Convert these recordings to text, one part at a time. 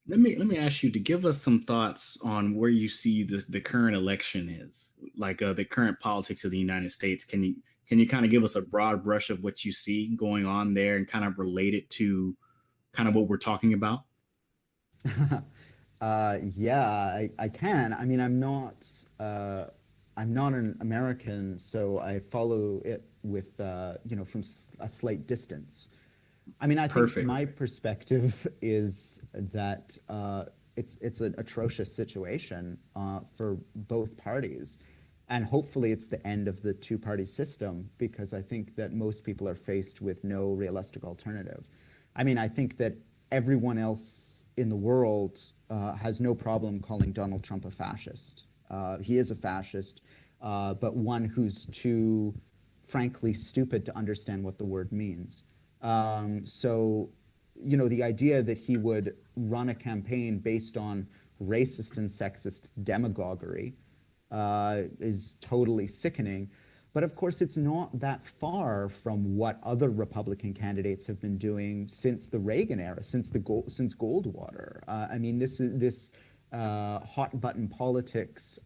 Let me ask you to give us some thoughts on where you see the current election is, like the current politics of the United States. Can you kind of give us a broad brush of what you see going on there and kind of relate it to kind of what we're talking about? Yeah, I can. I mean, I'm not an American, so I follow it with, from a slight distance. I mean, I think Perfect. my perspective is that it's an atrocious situation for both parties. And hopefully it's the end of the two-party system, because I think that most people are faced with no realistic alternative. I mean, I think that everyone else in the world has no problem calling Donald Trump a fascist. He is a fascist, but one who's too, frankly, stupid to understand what the word means. So, the idea that he would run a campaign based on racist and sexist demagoguery is totally sickening. But of course, it's not that far from what other Republican candidates have been doing since the Reagan era, since Goldwater. I mean, this hot button politics,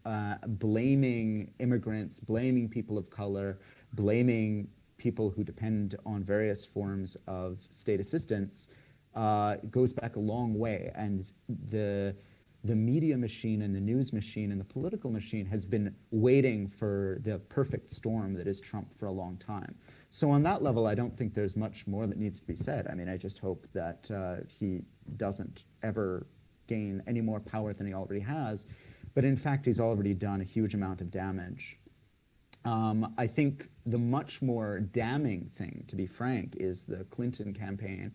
blaming immigrants, blaming people of color, blaming people who depend on various forms of state assistance, goes back a long way. And the media machine and the news machine and the political machine has been waiting for the perfect storm that is Trump for a long time. So on that level, I don't think there's much more that needs to be said. I mean, I just hope that he doesn't ever gain any more power than he already has. But in fact, he's already done a huge amount of damage. I think the much more damning thing, to be frank, is the Clinton campaign,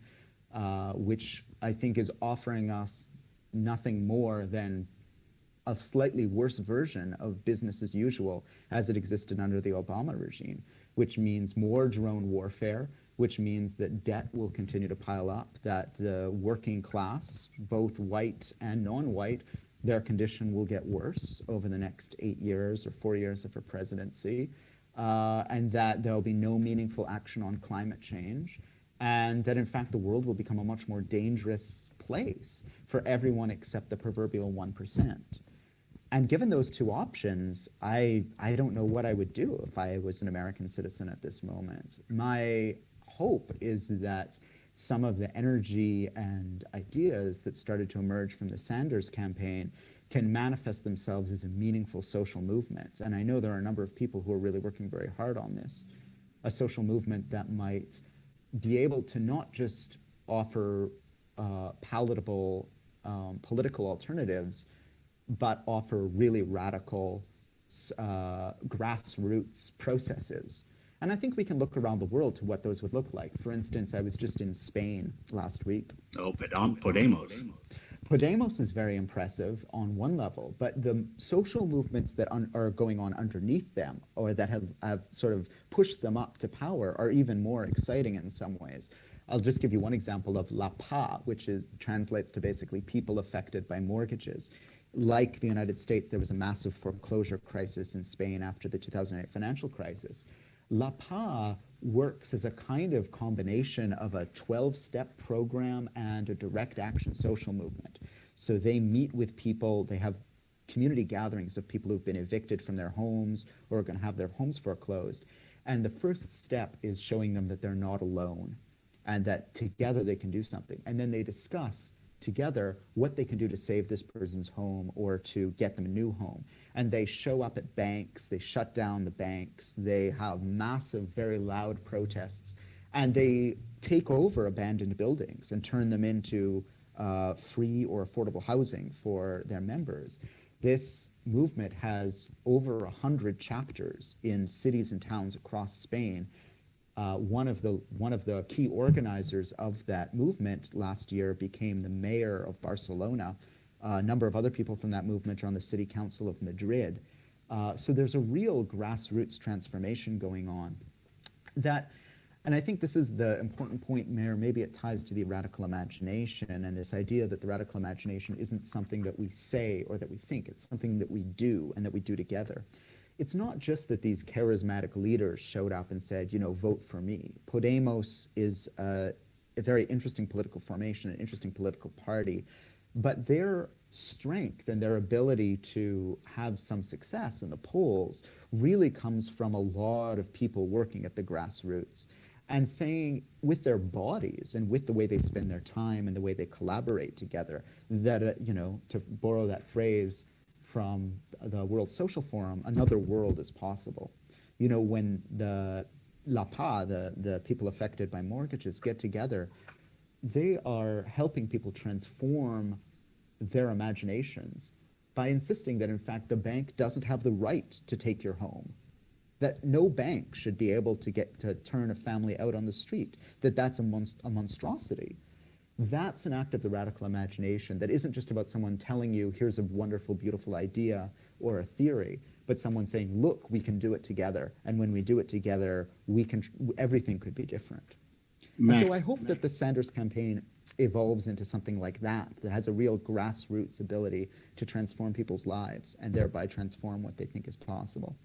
which I think is offering us nothing more than a slightly worse version of business as usual as it existed under the Obama regime, which means more drone warfare, which means that debt will continue to pile up, that the working class, both white and non-white, their condition will get worse over the next 8 years or 4 years of her presidency, and that there'll be no meaningful action on climate change, and that in fact the world will become a much more dangerous place for everyone except the proverbial 1%. And given those two options, I don't know what I would do if I was an American citizen at this moment. My hope is that some of the energy and ideas that started to emerge from the Sanders campaign can manifest themselves as a meaningful social movement. And I know there are a number of people who are really working very hard on this. A social movement that might be able to not just offer palatable political alternatives, but offer really radical grassroots processes. And I think we can look around the world to what those would look like. For instance, I was just in Spain last week. Oh, Podemos. Podemos is very impressive on one level, but the social movements that are going on underneath them, or that have sort of pushed them up to power, are even more exciting in some ways. I'll just give you one example of La PA, which translates to basically people affected by mortgages. Like the United States, there was a massive foreclosure crisis in Spain after the 2008 financial crisis. La PA works as a kind of combination of a 12-step program and a direct action social movement. So they meet with people, they have community gatherings of people who've been evicted from their homes or are going to have their homes foreclosed. And the first step is showing them that they're not alone and that together they can do something. And then they discuss together what they can do to save this person's home or to get them a new home. And they show up at banks, they shut down the banks, they have massive, very loud protests, and they take over abandoned buildings and turn them into free or affordable housing for their members. This movement has over 100 chapters in cities and towns across Spain. One of the key organizers of that movement last year became the mayor of Barcelona. A number of other people from that movement are on the city council of Madrid. So there's a real grassroots transformation going on. And I think this is the important point, Mayor. Maybe it ties to the radical imagination and this idea that the radical imagination isn't something that we say or that we think. It's something that we do and that we do together. It's not just that these charismatic leaders showed up and said, vote for me. Podemos is a very interesting political formation, an interesting political party But their strength and their ability to have some success in the polls really comes from a lot of people working at the grassroots and saying with their bodies and with the way they spend their time and the way they collaborate together that, to borrow that phrase from the World Social Forum, another world is possible. When the LAPA, the people affected by mortgages, get together, they are helping people transform their imaginations by insisting that, in fact, the bank doesn't have the right to take your home, that no bank should be able to get to turn a family out on the street, that's a monstrosity. That's an act of the radical imagination that isn't just about someone telling you, here's a wonderful, beautiful idea or a theory, but someone saying, look, we can do it together. And when we do it together, everything could be different. Max, and so I hope that the Sanders campaign evolves into something like that has a real grassroots ability to transform people's lives and thereby transform what they think is possible.